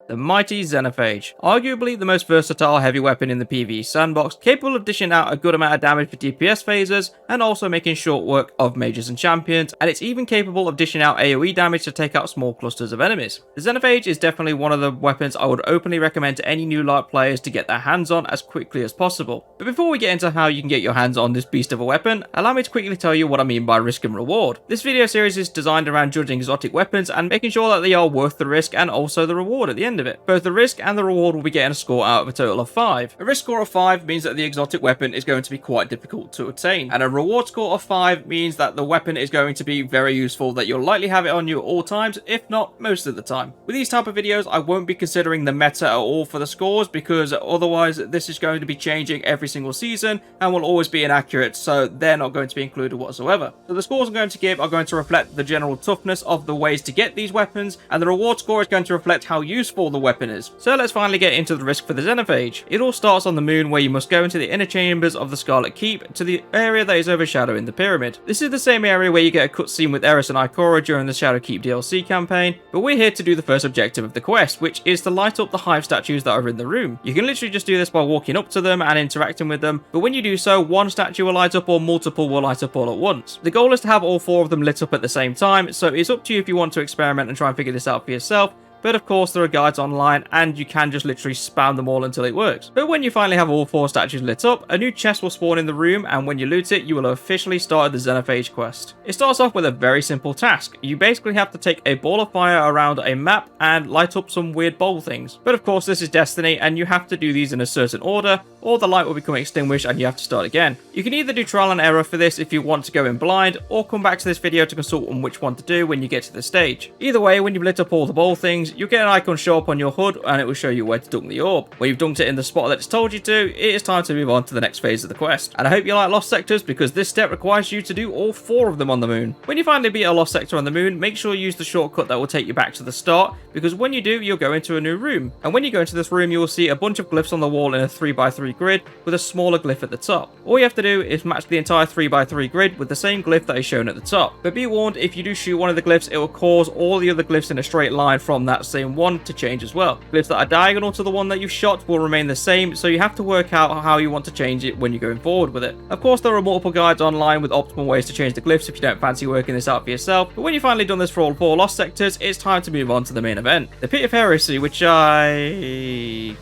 The mighty Xenophage, arguably the most versatile heavy weapon in the PvE sandbox, capable of dishing out a good amount of damage for DPS phases and also making short work of mages and champions, and it's even capable of dishing out AoE damage to take out small clusters of enemies. The Xenophage is definitely one of the weapons I would openly recommend to any new light players to get their hands on as quickly as possible. But before we get into how you can get your hands on this beast of a weapon, allow me to quickly tell you what I mean by risk and reward. This video series is designed around judging exotic weapons and making sure that they are worth the risk and also the reward at the end of it. Both the risk and the reward will be getting a score out of a total of 5. A risk score of 5 means that the exotic weapon is going to be quite difficult to obtain, and a reward score of 5 means that the weapon is going to be very useful, that you'll likely have it on you at all times, if not most of the time. With these type of videos, I won't be considering the meta at all for the scores, because otherwise this is going to be changing every single season and will always be inaccurate, so they're not going to be included whatsoever. So the scores I'm going to give are going to reflect the general toughness of the ways to get these weapons, and the reward score is going to reflect how useful the weapon is. So let's finally get into the risk for the Xenophage. It all starts on the moon, where you must go into the inner chambers of the Scarlet Keep to the area that is overshadowing the pyramid. This is the same area where you get a cutscene with Eris and Ikora during the Shadow Keep DLC campaign, but we're here to do the first objective of the quest, which is to light up the hive statues that are in the room. You can literally just do this by walking up to them and interacting with them, but when you do so, one statue will light up or multiple will light up all at once. The goal is to have all 4 of them lit up at the same time, so it's up to you if you want to experiment and try and figure this out for yourself. But of course there are guides online and you can just literally spam them all until it works. But when you finally have all 4 statues lit up, a new chest will spawn in the room, and when you loot it, you will have officially started the Xenophage quest. It starts off with a very simple task. You basically have to take a ball of fire around a map and light up some weird bowl things. But of course this is Destiny and you have to do these in a certain order, or the light will become extinguished and you have to start again. You can either do trial and error for this if you want to go in blind, or come back to this video to consult on which one to do when you get to the stage. Either way, when you've lit up all the bowl things, you'll get an icon show up on your HUD and it will show you where to dunk the orb. When you've dunked it in the spot that it's told you to, it is time to move on to the next phase of the quest. And I hope you like lost sectors, because this step requires you to do all 4 of them on the moon. When you finally beat a lost sector on the moon, make sure you use the shortcut that will take you back to the start, because when you do, you'll go into a new room. And when you go into this room, you will see a bunch of glyphs on the wall in a 3x3 grid with a smaller glyph at the top. All you have to do is match the entire 3x3 grid with the same glyph that is shown at the top. But be warned, if you do shoot one of the glyphs, it will cause all the other glyphs in a straight line from that same one to change as well. Glyphs that are diagonal to the one that you've shot will remain the same, so you have to work out how you want to change it when you're going forward with it. Of course, there are multiple guides online with optimal ways to change the glyphs if you don't fancy working this out for yourself, but when you've finally done this for all 4 lost sectors, it's time to move on to the main event. The Pit of Heresy, which I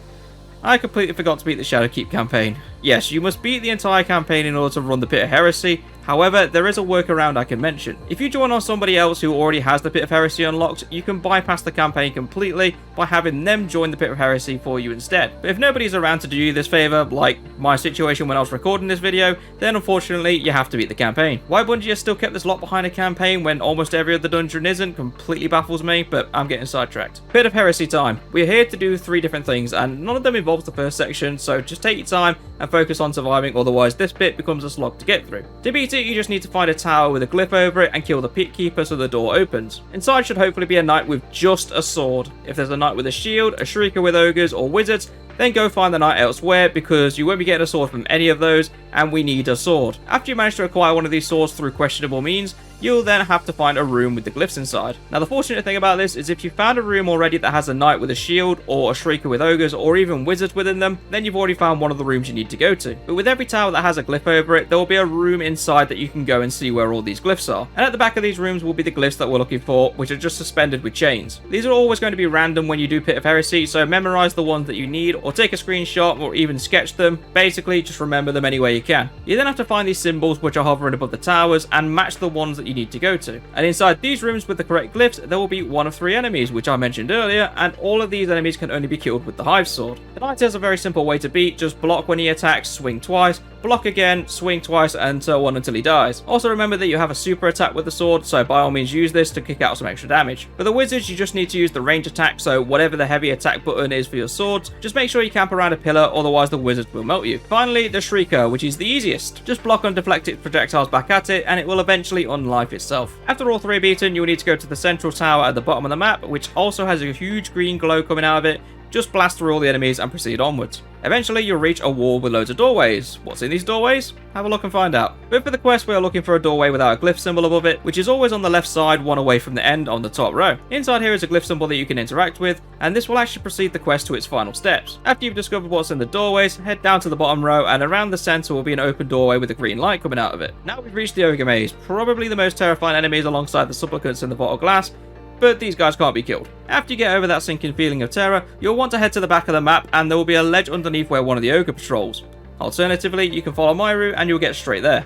completely forgot to beat the Shadow Keep campaign. Yes, you must beat the entire campaign in order to run the Pit of Heresy. However, there is a workaround I can mention. If you join on somebody else who already has the Pit of Heresy unlocked, you can bypass the campaign completely by having them join the Pit of Heresy for you instead. But if nobody's around to do you this favour, like my situation when I was recording this video, then unfortunately you have to beat the campaign. Why Bungie has still kept this locked behind a campaign when almost every other dungeon isn't completely baffles me, but I'm getting sidetracked. Pit of Heresy time. We're here to do 3 different things, and none of them involves the first section, so just take your time and focus on surviving, otherwise this bit becomes a slog to get through. To beat it, you just need to find a tower with a glyph over it and kill the pit keeper so the door opens. Inside should hopefully be a knight with just a sword. If there's a knight with a shield, a shrieker with ogres or wizards, then go find the knight elsewhere, because you won't be getting a sword from any of those, and we need a sword. After you manage to acquire one of these swords through questionable means, you'll then have to find a room with the glyphs inside. Now the fortunate thing about this is if you found a room already that has a knight with a shield, or a shrieker with ogres, or even wizards within them, then you've already found one of the rooms you need to go to. But with every tower that has a glyph over it, there will be a room inside that you can go and see where all these glyphs are. And at the back of these rooms will be the glyphs that we're looking for, which are just suspended with chains. These are always going to be random when you do Pit of Heresy, so memorize the ones that you need, or take a screenshot, or even sketch them. Basically, just remember them any way you can. You then have to find these symbols which are hovering above the towers and match the ones that you need to go to. And inside these rooms with the correct glyphs, there will be one of 3 enemies, which I mentioned earlier, and all of these enemies can only be killed with the Hive Sword. The Knight has a very simple way to beat: just block when he attacks, swing twice, block again, swing twice, and so on until he dies. Also remember that you have a super attack with the sword, so by all means use this to kick out some extra damage. For the wizards, you just need to use the range attack, so whatever the heavy attack button is for your swords, just make sure you camp around a pillar, otherwise the wizards will melt you. Finally, the Shrieker, which is the easiest. Just block and deflect its projectiles back at it, and it will eventually unlife itself. After all 3 are beaten, you will need to go to the central tower at the bottom of the map, which also has a huge green glow coming out of it. just blast through all the enemies and proceed onwards. Eventually, you'll reach a wall with loads of doorways. What's in these doorways? Have a look and find out. But for the quest, we are looking for a doorway without a glyph symbol above it, which is always on the left side, one away from the end on the top row. Inside here is a glyph symbol that you can interact with, and this will actually proceed the quest to its final steps. After you've discovered what's in the doorways, head down to the bottom row, and around the center will be an open doorway with a green light coming out of it. Now we've reached the Ogre Maze, probably the most terrifying enemies alongside the supplicants in the Vault of Glass, but these guys can't be killed. After you get over that sinking feeling of terror, you'll want to head to the back of the map, and there will be a ledge underneath where one of the ogre patrols. Alternatively, you can follow my route and you'll get straight there.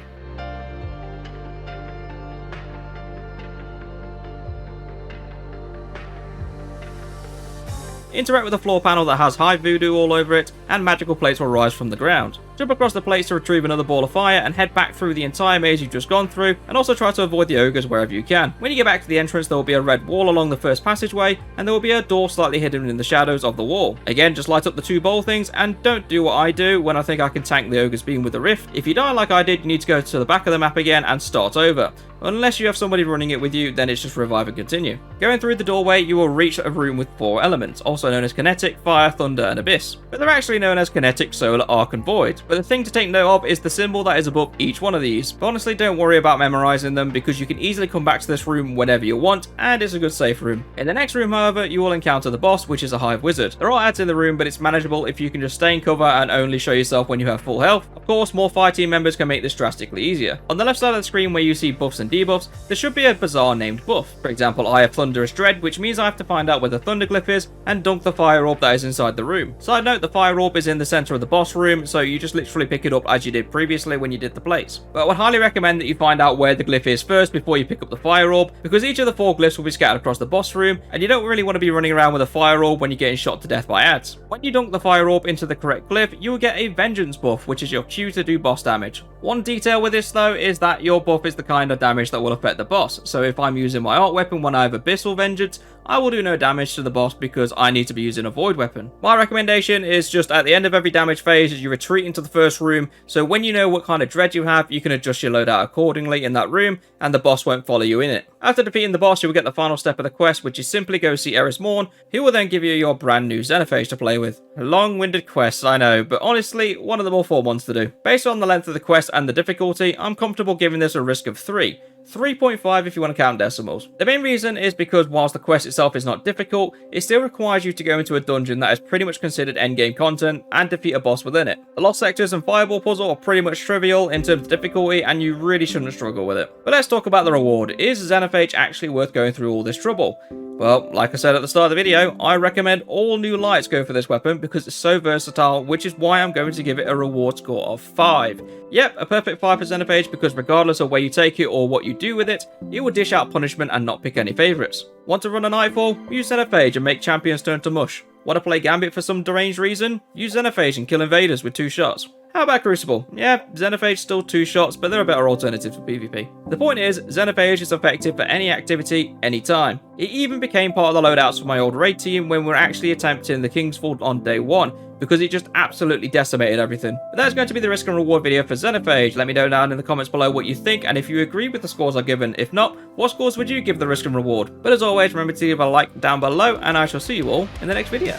Interact with the floor panel that has high voodoo all over it, and magical plates will rise from the ground. Jump across the plates to retrieve another ball of fire and head back through the entire maze you've just gone through, and also try to avoid the ogres wherever you can. When you get back to the entrance, there will be a red wall along the first passageway, and there will be a door slightly hidden in the shadows of the wall. Again, just light up the two bowl things, and don't do what I do when I think I can tank the ogre's beam with the rift. If you die like I did, you need to go to the back of the map again and start over. Unless you have somebody running it with you, then it's just revive and continue. Going through the doorway, you will reach a room with 4 elements, also known as kinetic, fire, thunder, and abyss. But they're actually known as kinetic, solar, arc, and void. But the thing to take note of is the symbol that is above each one of these. But honestly, don't worry about memorizing them, because you can easily come back to this room whenever you want, and it's a good safe room. In the next room, however, you will encounter the boss, which is a hive wizard. There are ads in the room, but it's manageable if you can just stay in cover and only show yourself when you have full health. Of course, more fire team members can make this drastically easier. On the left side of the screen where you see buffs and debuffs, there should be a bizarre named buff. For example, I have Thunderous Dread, which means I have to find out where the Thunder Glyph is and dunk the fire orb that is inside the room. Side note, the fire orb is in the center of the boss room, so you just literally pick it up as you did previously when you did the plates. But I would highly recommend that you find out where the glyph is first before you pick up the fire orb, because each of the 4 glyphs will be scattered across the boss room, and you don't really want to be running around with a fire orb when you're getting shot to death by ads. When you dunk the fire orb into the correct glyph, you will get a Vengeance buff, which is your cue to do boss damage. One detail with this though is that your buff is the kind of damage that will affect the boss, so if I'm using my art weapon when I have Abyss or Vengeance, I will do no damage to the boss because I need to be using a void weapon. My recommendation is just at the end of every damage phase, you retreat into the first room, so when you know what kind of dread you have, you can adjust your loadout accordingly in that room, and the boss won't follow you in it. After defeating the boss, you will get the final step of the quest, which is simply go see Eris Morn, who will then give you your brand new Xenophage to play with. Long-winded quests, I know, but honestly, one of the more fun ones to do. Based on the length of the quest and the difficulty, I'm comfortable giving this a risk of 3. 3.5 if you want to count decimals. The main reason is because whilst the quest itself is not difficult, it still requires you to go into a dungeon that is pretty much considered endgame content and defeat a boss within it. The Lost Sectors and Fireball puzzle are pretty much trivial in terms of difficulty, and you really shouldn't struggle with it. But let's talk about the reward. Is Xenophage actually worth going through all this trouble? Well, like I said at the start of the video, I recommend all new lights go for this weapon because it's so versatile, which is why I'm going to give it a reward score of 5. Yep, a perfect 5 for Xenophage because regardless of where you take it or what you do with it, it will dish out punishment and not pick any favourites. Want to run a Nightfall? Use Xenophage and make champions turn to mush. Want to play Gambit for some deranged reason? Use Xenophage and kill invaders with 2 shots. How about Crucible? Yeah, Xenophage still 2 shots, but there are better alternatives for PvP. The point is, Xenophage is effective for any activity, anytime. It even became part of the loadouts for my old raid team when we were actually attempting the King's Vault on day 1, because it just absolutely decimated everything. But that's going to be the risk and reward video for Xenophage. Let me know down in the comments below what you think, and if you agree with the scores I've given. If not, what scores would you give the risk and reward? But as always, remember to leave a like down below, and I shall see you all in the next video.